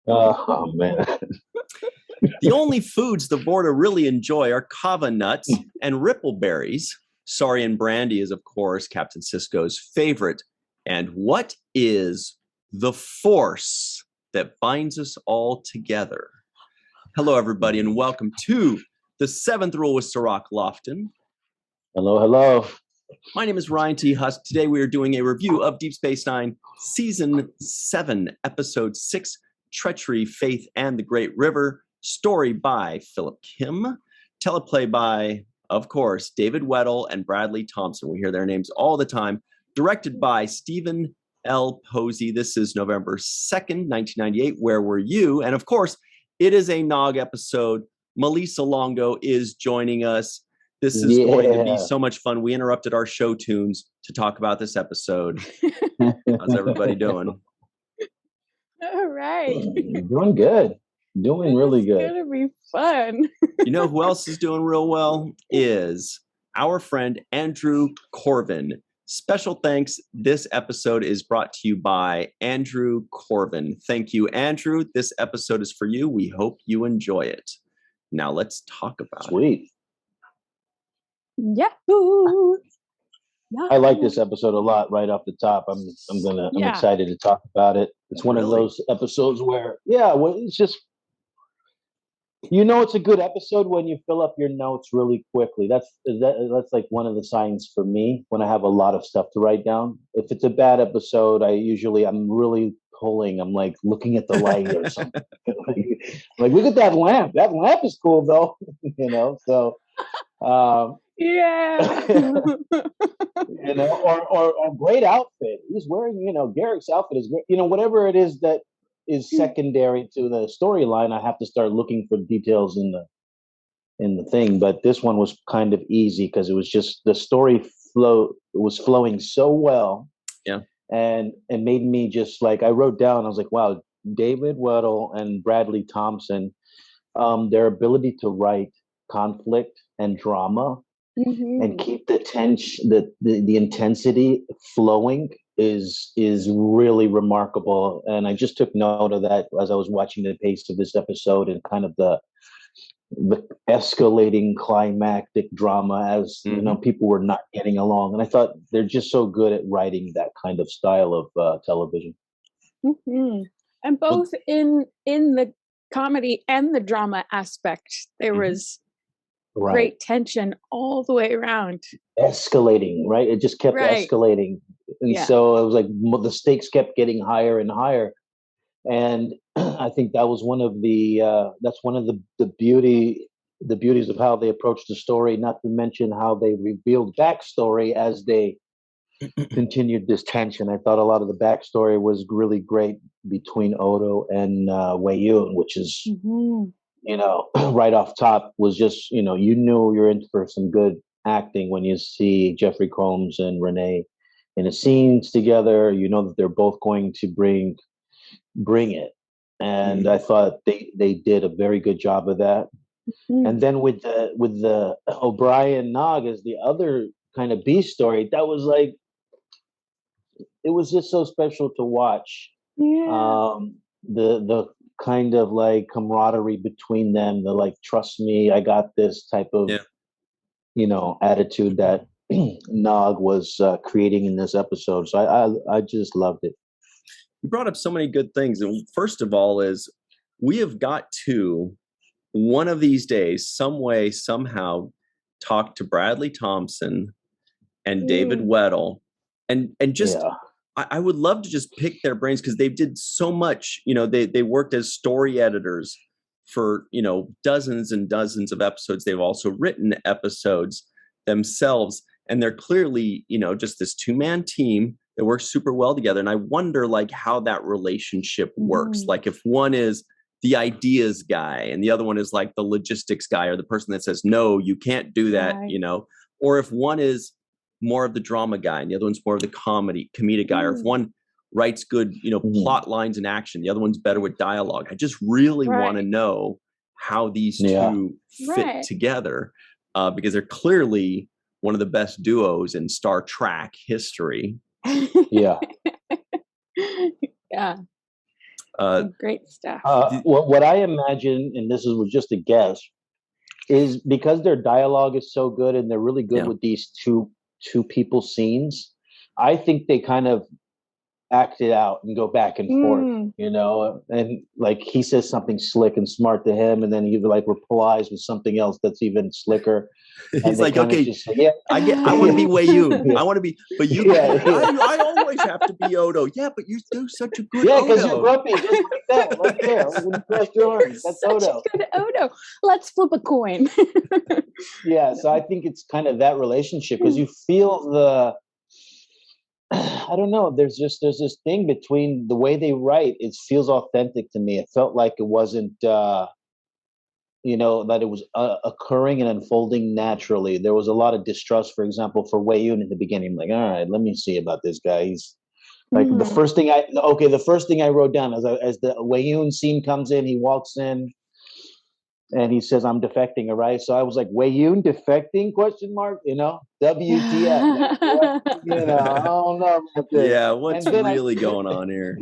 Oh, man. The only foods the Vorta really enjoy are kava nuts and ripple berries. Saurian brandy is, of course, Captain Sisko's favorite. And what is the force that binds us all together? Hello, everybody, and welcome to the Seventh Rule with Cirroc Lofton. Hello, hello. My name is Ryan T. Husk. Today we are doing a review of Deep Space Nine, Season 7, Episode 6, Treachery, Faith, and the Great River. Story by Philip Kim. Teleplay by, of course, David Weddle and Bradley Thompson. We hear their names all the time. Directed by Stephen L. Posey. This is November 2nd, 1998. Where were you? And of course, it is a Nog episode. Malissa Longo is joining us. This is going to be so much fun. We interrupted our show tunes to talk about this episode. How's everybody doing? All right. Doing good. Doing really good. It's going to be fun. You know who else is doing real well? Is our friend Andrew Corvin. Special thanks. This episode is brought to you by Andrew Corvin. Thank you, Andrew. This episode is for you. We hope you enjoy it. Now let's talk about Sweet. Yahoo! I like this episode a lot right off the top. I'm excited to talk about it. It's one of those episodes where, it's just, it's a good episode when you fill up your notes really quickly. That's like one of the signs for me when I have a lot of stuff to write down. If it's a bad episode, I'm really pulling. I'm like looking at the light or something. like look at that lamp. That lamp is cool though. So. Yeah. or great outfit. He's wearing, Garrick's outfit is great. Whatever it is that is secondary to the storyline, I have to start looking for details in the thing. But this one was kind of easy because it was just the story was flowing so well. Yeah. And it made me just like, I wrote down, I was like, wow, David Weddle and Bradley Thompson, their ability to write conflict and drama and keep the tension, the intensity flowing is really remarkable. And I just took note of that as I was watching the pace of this episode and kind of the escalating climactic drama as people were not getting along. And I thought they're just so good at writing that kind of style of television. And both in the comedy and the drama aspect, there was great tension all the way around. Escalating, right? It just kept escalating. And so it was like the stakes kept getting higher and higher. And I think that was one of the beauties of how they approached the story, not to mention how they revealed backstory as they continued this tension. I thought a lot of the backstory was really great between Odo and Wei Yun, which is right off top was just, you knew you're in for some good acting when you see Jeffrey Combs and Renee in the scenes together. You know that they're both going to bring it. And I thought they did a very good job of that. And then with the O'Brien Nog as the other kind of B story, that was like, it was just so special to watch. The kind of like camaraderie between them, the like, trust me, I got this type of, attitude that Nog was creating in this episode. So I just loved it. You brought up so many good things. And first of all is we have got to, one of these days, some way, somehow, talk to Bradley Thompson and David Weddle. And just, I would love to just pick their brains because they did so much. They worked as story editors for, dozens and dozens of episodes. They've also written episodes themselves. And they're clearly, just this two-man team that works super well together. And I wonder like how that relationship works. Like if one is the ideas guy and the other one is like the logistics guy or the person that says, no, you can't do that, or if one is more of the drama guy and the other one's more of the comedic guy, or if one writes good, plot lines and action, the other one's better with dialogue. I just really want to know how these two fit together because they're clearly one of the best duos in Star Trek history. Yeah. Great stuff. What I imagine, and this was just a guess, is because their dialogue is so good and they're really good with these two people scenes. I think they kind of act it out and go back and forth, you know, and like he says something slick and smart to him, and then he like replies with something else that's even slicker. He's like, okay, I want to be Wei Yun. I want to be, but you, I always have to be Odo. Yeah, but you do such a good Odo. Because you're grumpy, just like that, right there. When you press your arms, that's such Odo. A good Odo. Let's flip a coin. So I think it's kind of that relationship because you feel the. I don't know. There's this thing between the way they write. It feels authentic to me. It felt like it wasn't, you know, that it was occurring and unfolding naturally. There was a lot of distrust, for example, for Wei Yun in the beginning. Like, all right, let me see about this guy. He's like the first thing I wrote down as the Wei Yun scene comes in, he walks in. And he says, "I'm defecting," all right? So I was like, "Wei Yun defecting?" ? You know, WTF? You know, I don't know about this. Yeah, what's really going on here?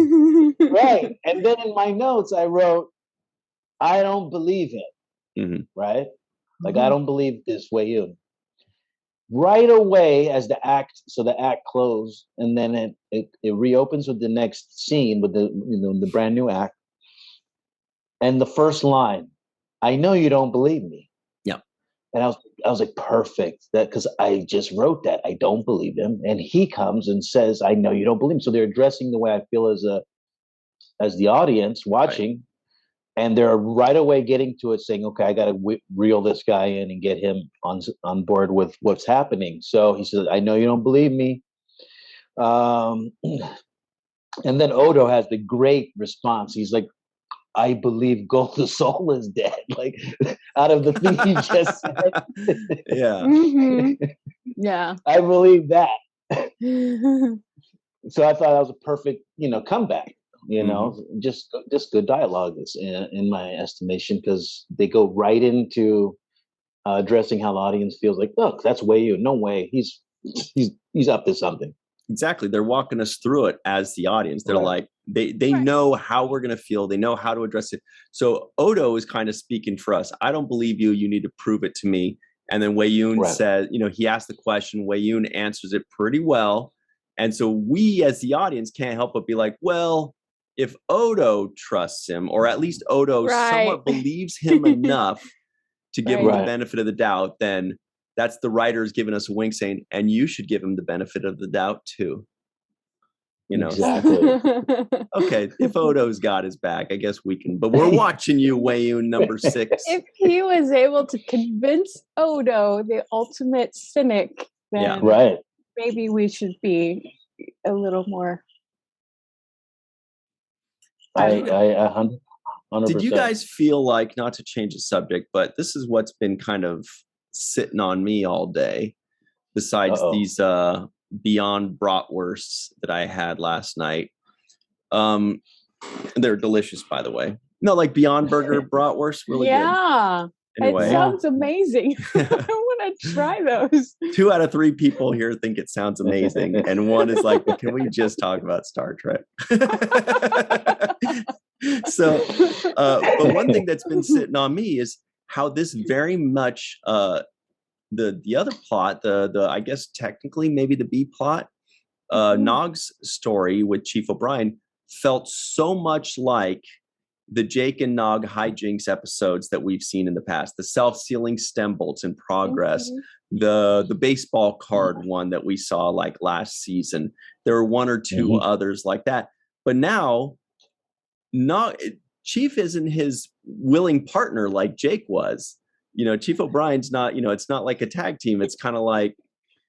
Right. And then in my notes, I wrote, "I don't believe him." Right? Like, I don't believe this Wei Yun. Right away, as the act closed, and then it reopens with the next scene with the brand new act, and the first line. I know you don't believe me. Yeah. And I was like, perfect. That because I just wrote that. I don't believe him. And he comes and says, I know you don't believe him. So they're addressing the way I feel as the audience watching. Right. And they're right away getting to it saying, okay, I got to reel this guy in and get him on board with what's happening. So he says, I know you don't believe me. And then Odo has the great response. He's like, I believe Golden Soul is dead. Like, out of the thing he just said. Yeah. Yeah. I believe that. So I thought that was a perfect, comeback. Just good dialogue in my estimation, because they go right into addressing how the audience feels. Like, look, that's Wei Yun. No way. He's up to something. Exactly. They're walking us through it as the audience. They're like, they know how we're going to feel. They know how to address it. So Odo is kind of speaking for us. I don't believe you. You need to prove it to me. And then Wei Yun says, he asked the question. Wei Yun answers it pretty well. And so we as the audience can't help but be like, well, if Odo trusts him, or at least Odo somewhat believes him enough to give him the benefit of the doubt, then that's the writers giving us a wink saying, and you should give him the benefit of the doubt too. Exactly. Okay, if Odo's got his back, I guess we can. But we're watching you, Wei Yun, number 6. If he was able to convince Odo, the ultimate cynic, then maybe we should be a little more. I 100%. Did you guys feel like, not to change the subject, but this is what's been kind of sitting on me all day, besides these Beyond bratwursts that I had last night. They're delicious, by the way. No, like Beyond Burger bratwurst, really good. Anyway, it sounds amazing. I want to try those. 2 out of 3 people here think it sounds amazing, and 1 is like, well, can we just talk about Star Trek? So, but one thing that's been sitting on me is how this very much the other plot, the I guess technically maybe the B plot, Nog's story with Chief O'Brien felt so much like the Jake and Nog hijinks episodes that we've seen in the past. The self-sealing stem bolts in progress, the baseball card one that we saw like last season. There were 1 or 2 others like that. But now, Chief isn't his willing partner like Jake was. Chief O'Brien's not, it's not like a tag team. It's kind of like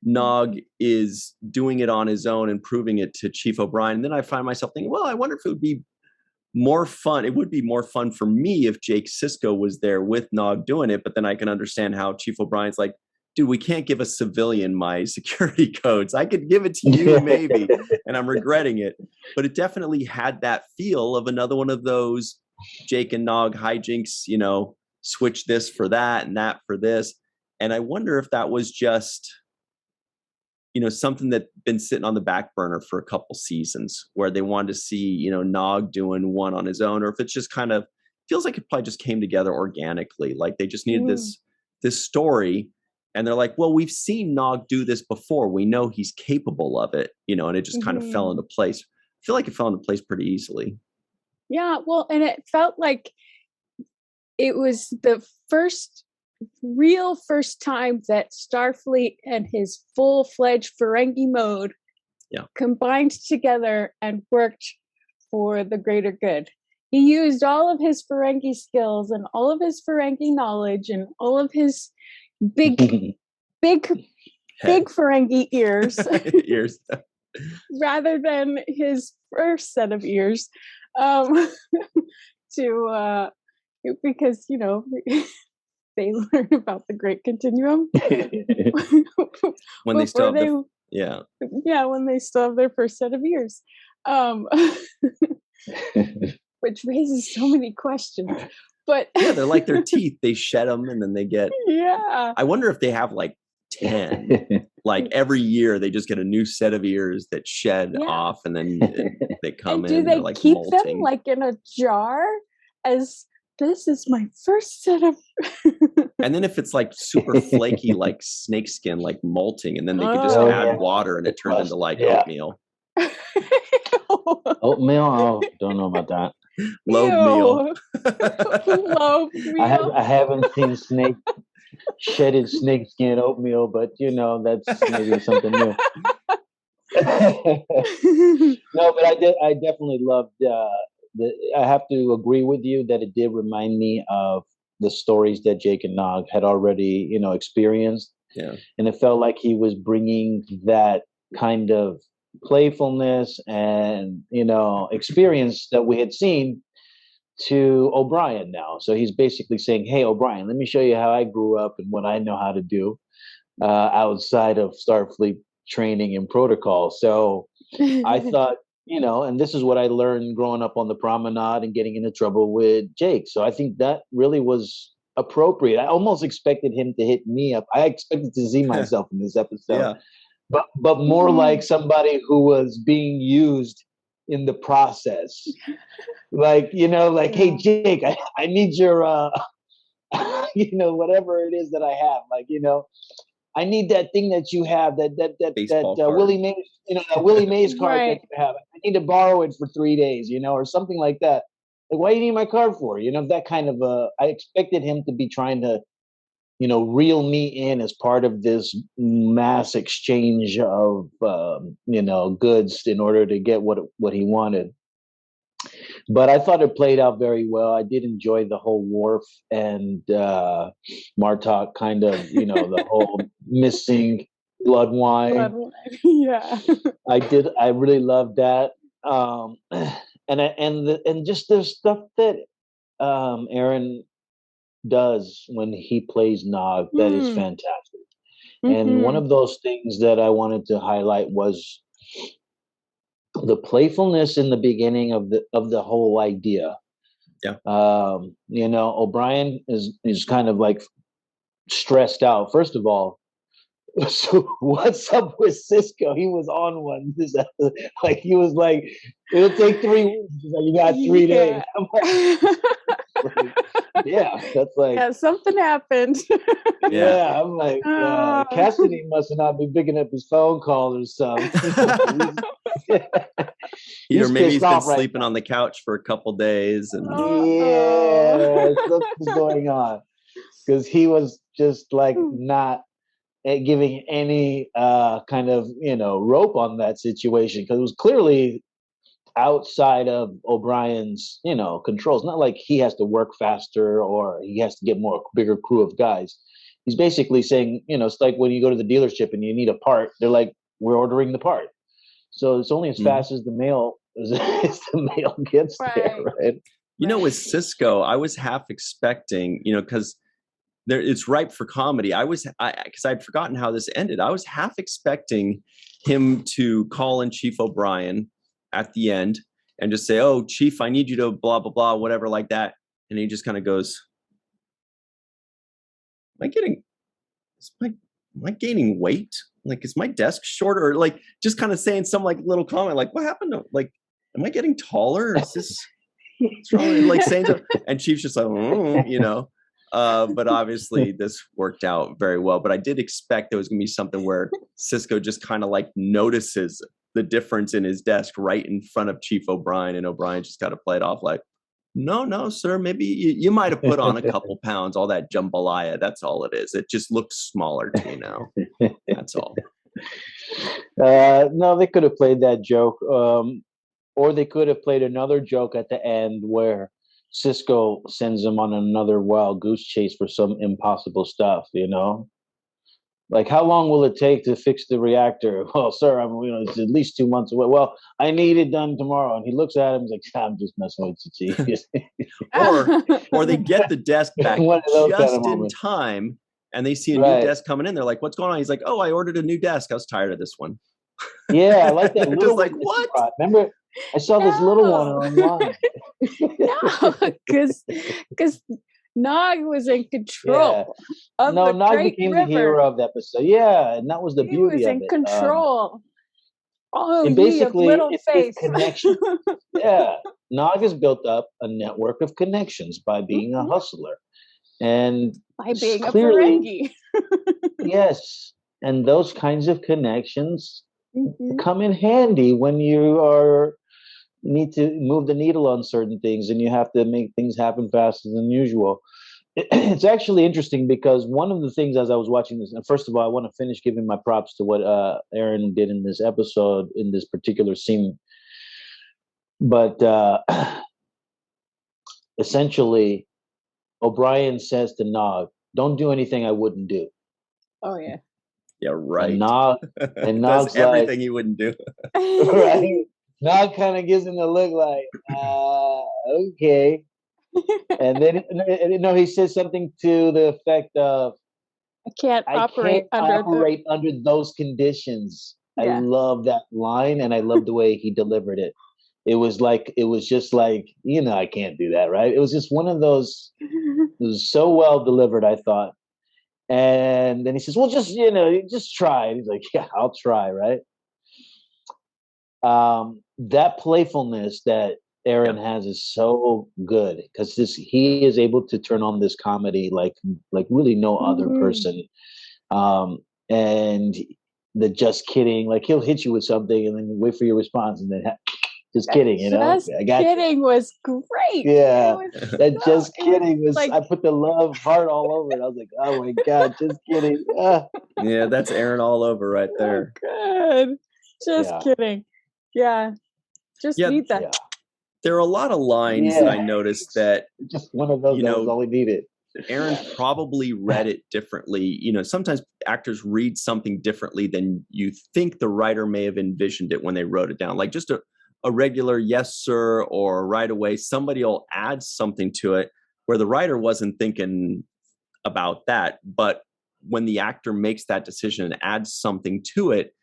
Nog is doing it on his own and proving it to Chief O'Brien. And then I find myself thinking, well, I wonder if it would be more fun. It would be more fun for me if Jake Sisko was there with Nog doing it. But then I can understand how Chief O'Brien's like, dude, we can't give a civilian my security codes. I could give it to you maybe, and I'm regretting it. But it definitely had that feel of another one of those Jake and Nog hijinks, switch this for that and that for this. And I wonder if that was just something that's been sitting on the back burner for a couple seasons, where they wanted to see, Nog doing one on his own, or if it's just kind of feels like it probably just came together organically. Like they just needed this story, and they're like, well, we've seen Nog do this before. We know he's capable of it, and it just kind of fell into place. I feel like it fell into place pretty easily. Yeah, well, and it felt like it was the first time that Starfleet and his full-fledged Ferengi mode combined together and worked for the greater good. He used all of his Ferengi skills and all of his Ferengi knowledge and all of his big Ferengi ears, rather than his first set of ears, because they learn about the Great Continuum when they still have when they still have their first set of ears, which raises so many questions. But they're like their teeth. They shed them and then they get. Yeah. I wonder if they have like 10. Like every year they just get a new set of ears that shed off, and then they come and in. Do they like keep molting. them like in a jar? As this is my first set of. And then if it's like super flaky, like snake skin, like molting, and then they could just add water and it turns into like oatmeal. Oatmeal? Oh, don't know about that. Lobe meal. I haven't seen shedded snakeskin oatmeal, but that's maybe something new. No, but I definitely loved. I have to agree with you that it did remind me of the stories that Jake and Nog had already, experienced. Yeah, and it felt like he was bringing that kind of playfulness and experience that we had seen to O'Brien now. So he's basically saying, hey, O'Brien, let me show you how I grew up and what I know how to do outside of Starfleet training and protocol. So I thought, and this is what I learned growing up on the promenade and getting into trouble with Jake. So I think that really was appropriate. I almost expected him to hit me up. I expected to see myself in this episode. But more like somebody who was being used in the process. Like, hey, Jake, I need your, whatever it is that I have. Like, I need that thing that you have, that Willie Mays, that Willie Mays card that you have. I need to borrow it for 3 days, or something like that. Like, why do you need my card for? That kind of I expected him to be trying to, reel me in as part of this mass exchange of, goods in order to get what he wanted. But I thought it played out very well. I did enjoy the whole Worf and Martok kind of, the whole missing blood wine. Yeah, I did. I really loved that. And just the stuff that Aaron does when he plays Nog, that is fantastic. And one of those things that I wanted to highlight was the playfulness in the beginning of the whole idea. Yeah. O'Brien is kind of like stressed out. First of all, so what's up with Sisko? He was on one. Like he was like, it'll take 3 weeks. He's like, you got 3 days. I'm like, yeah, that's like something happened. Yeah, I'm like, Cassidy must not be picking up his phone call or something. Or maybe he's been sleeping on the couch for a couple days, and something's going on because he was just like not giving any kind of rope on that situation, because it was clearly outside of O'Brien's controls. Not like he has to work faster or he has to get bigger crew of guys. He's basically saying, it's like when you go to the dealership and you need a part, they're like, we're ordering the part. So it's only as fast as the mail gets there, right? With Sisko, I was half expecting, because it's ripe for comedy. Because I'd forgotten how this ended. I was half expecting him to call in Chief O'Brien at the end and just say, oh, Chief, I need you to blah, blah, blah, whatever like that. And he just kind of goes, am I gaining weight? like, is my desk shorter? Or like just kind of saying some like little comment, like, what happened to, like, am I getting taller? Is this what's wrong? Like saying something, and Chief's just like, but obviously this worked out very well. But I did expect there was gonna be something where Sisko just kind of like notices the difference in his desk right in front of Chief O'Brien, and O'Brien just got to play it off like, no, sir, maybe you might have put on a couple pounds, all that jambalaya. That's all it is. It just looks smaller to you now. That's all. No, they could have played that joke. Or they could have played another joke at the end where Sisko sends him on another wild goose chase for some impossible stuff, Like, how long will it take to fix the reactor? Well, sir, it's at least 2 months away. Well, I need it done tomorrow. And he looks at him, he's like, I'm just messing with you, Chief. or they get the desk back just in time, and they see a new desk coming in. They're like, what's going on? He's like, oh, I ordered a new desk. I was tired of this one. Yeah, I like that. Just like, what? Remember, I saw this little one online. No, because Nog was in control of the Nog Great became River. the hero of the episode. Yeah, and that was the beauty of it. He was in control. And basically, it's this connection. Yeah, Nog has built up a network of connections by being a hustler, and by being clearly, a Ferengi. Yes, and those kinds of connections come in handy when you need to move the needle on certain things, and you have to make things happen faster than usual. It's actually interesting because one of the things as I was watching this, and first of all, I want to finish giving my props to what Aaron did in this episode, in this particular scene. But essentially, O'Brien says to Nog, "Don't do anything I wouldn't do." Oh yeah. Yeah, right. And Nog's everything like, he wouldn't do. Right. Nog kind of gives him a look like, okay. And then, he says something to the effect of, I can't operate under those conditions. Yeah. I love that line, and I love the way he delivered it. It was just like, I can't do that, right? It was just one of those, it was so well delivered, I thought. And then he says, well, just try. And he's like, yeah, I'll try, right? That playfulness that Aaron has is so good because he is able to turn on this comedy like really no other person. And the just kidding, like he'll hit you with something and then wait for your response and then just kidding, Just kidding was great. Yeah, that just kidding was. Like, I put the love heart all over it. I was like, oh my god, just kidding. Yeah, that's Aaron all over right there. Oh, good. Just kidding. Yeah, need that. Yeah. There are a lot of lines that I noticed that just one of those. That was all we needed. Aaron probably read it differently. Sometimes actors read something differently than you think the writer may have envisioned it when they wrote it down. Like just a regular yes, sir, or right away, somebody will add something to it where the writer wasn't thinking about that. But when the actor makes that decision and adds something to it,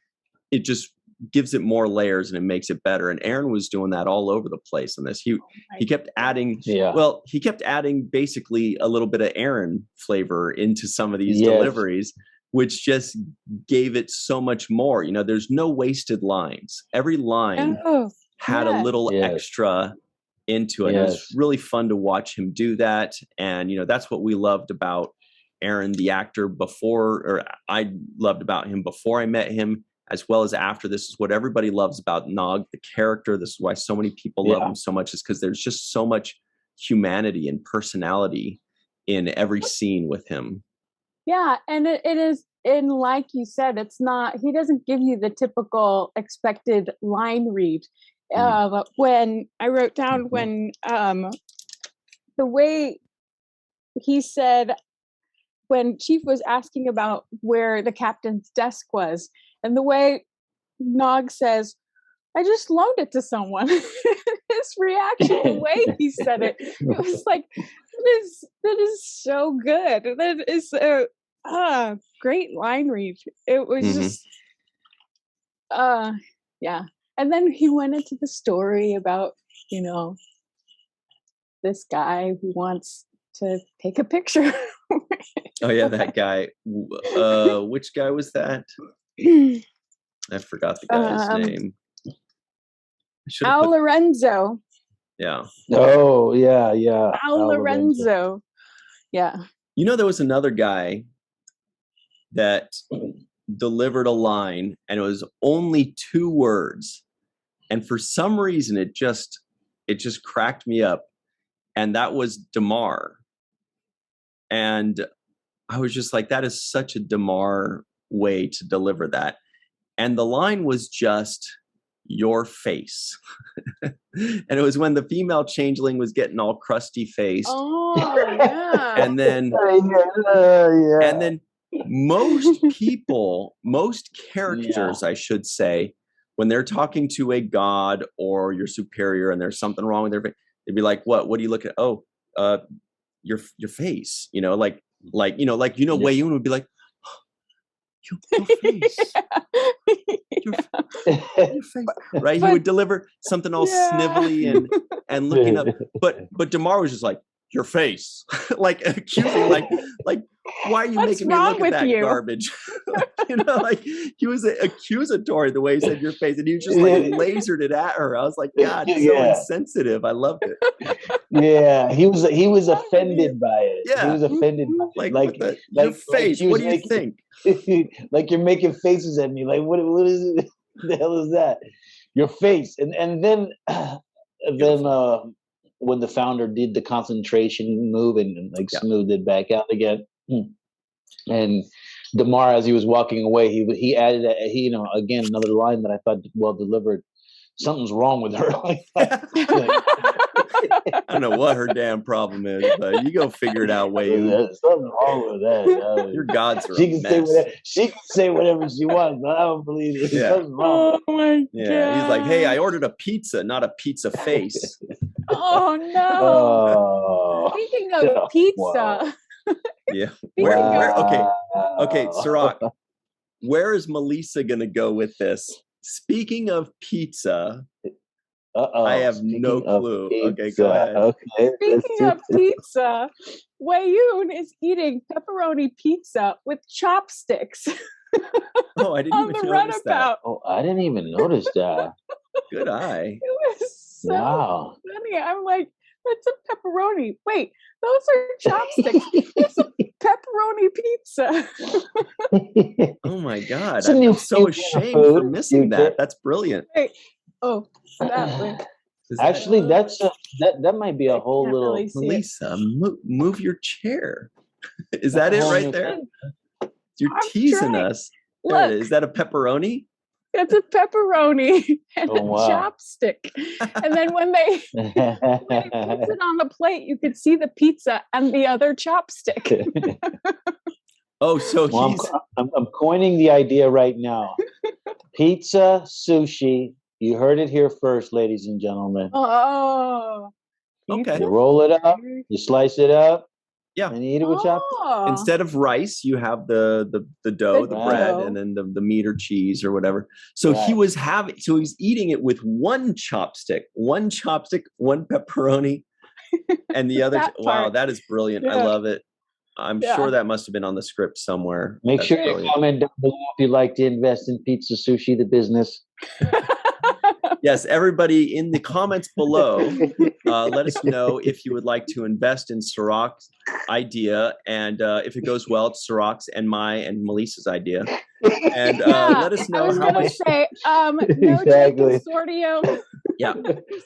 it just gives it more layers and it makes it better. And Aaron was doing that all over the place in this. He kept adding, he kept adding basically a little bit of Aaron flavor into some of these deliveries, which just gave it so much more. There's no wasted lines. Every line had a little extra into it. It was really fun to watch him do that. And, that's what we loved about Aaron, the actor I loved about him before I met him, as well as after. This is what everybody loves about Nog, the character. This is why so many people love him so much, is because there's just so much humanity and personality in every scene with him. Yeah. And it is, and like you said, it's not, he doesn't give you the typical expected line read. When I wrote down when the way he said, when Chief was asking about where the captain's desk was, and the way Nog says, I just loaned it to someone. His reaction, the way he said it, it was like, that is so good. That is a great line read. It was just, And then he went into the story about, this guy who wants to take a picture. Oh yeah, that guy. Which guy was that? I forgot the guy's name. Al Lorenzo. Yeah. Oh, yeah. Al Lorenzo. Yeah. You know, there was another guy that delivered a line, and it was only 2 words, and for some reason it just cracked me up, and that was Damar. And I was just like, that is such a Damar way to deliver that. And the line was just, your face. And it was when the female changeling was getting all crusty faced. Oh, yeah. And then and then most characters, I should say, when they're talking to a god or your superior and there's something wrong with their face, they'd be like, what do you look at? Oh, your face, you know, like Wei-Yun would be like, your face. Your face. Right? He would deliver something all snivelly and looking up. But Damar was just like, your face. Like accusing, like why are you making me look at that garbage? You know, like he was accusatory the way he said your face, and he just like lasered it at her. I was like, God, so insensitive. I loved it. Yeah, he was offended by it. Yeah, he was offended by it. Like your face. What do you think? Like you're making faces at me. Like what is it? The hell is that? Your face. And then when the founder did the concentration move and smoothed it back out again, and Damar, as he was walking away, he added again another line that I thought well delivered. Something's wrong with her. I don't know what her damn problem is, but you go figure it out, Wei-Yun. Something wrong with that. Your gods are she can say whatever she wants, but I don't believe it. Yeah. Something's wrong. Oh my God. Yeah, he's like, hey, I ordered a pizza, not a pizza face. Oh no. Oh. Speaking of pizza. Wow. Yeah. Where okay, Cirroc, where is Malissa gonna go with this? Speaking of pizza, I have no clue. Okay, go ahead. Okay. Speaking of pizza, Wei-Yun is eating pepperoni pizza with chopsticks. Oh, I didn't even notice that. Oh, I didn't even notice that. Good eye. It was so funny. I'm like, that's a pepperoni. Wait, those are chopsticks. It's a pepperoni pizza. Oh my God. I'm so ashamed for missing that. That's brilliant. Wait. Oh, that way. Actually, that might be a whole little. Really Malissa, move your chair. Is that it right there? You're teasing us. Look, is that a pepperoni? It's a pepperoni and a chopstick. And then when they put it on the plate, you could see the pizza and the other chopstick. Oh, so I'm coining the idea right now. Pizza, sushi. You heard it here first, ladies and gentlemen. Oh. Okay. You roll it up, you slice it up, yeah, and you eat it with chopsticks. Instead of rice, you have the dough, the bread, and then the meat or cheese or whatever. So he's eating it with one chopstick, one pepperoni, and the other. Wow, that is brilliant. Yeah. I love it. I'm sure that must have been on the script somewhere. Make sure you comment down below if you'd like to invest in Pizza Sushi, the business. Yes, everybody in the comments below, let us know if you would like to invest in Cirroc's idea, and if it goes well, it's Cirroc's and Melissa's idea. And let us know how much. Say, no consortio. Yeah,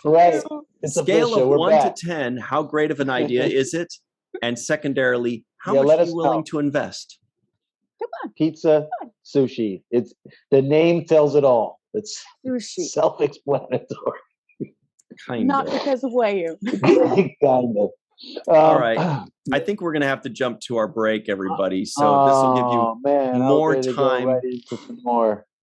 right. Scale of 1 to 10, how great of an idea is it? And secondarily, how much are you willing to invest? Come on. Pizza, sushi. It's the name tells it all. It's sushi. Self-explanatory. Kind Not of. because of Wei-Yun. Kind of. All right. I think we're going to have to jump to our break, everybody. So this will give you more time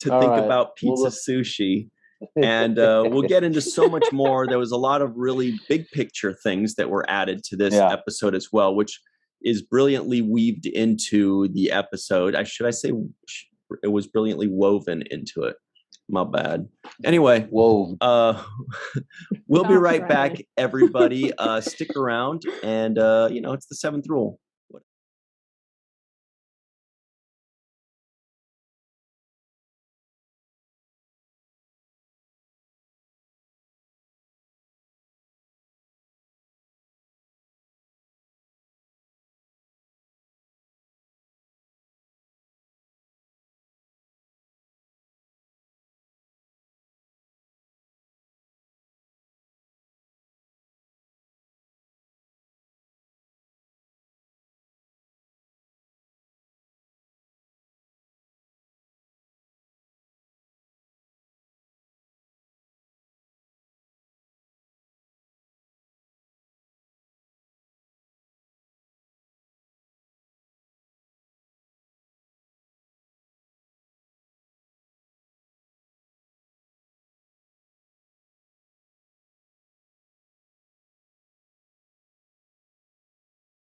to think about pizza sushi. And we'll get into so much more. There was a lot of really big picture things that were added to this episode as well, which is brilliantly weaved into the episode. Should I say it was brilliantly woven into it? My bad. Anyway, we'll be right back, everybody. Stick around, and it's the 7th rule.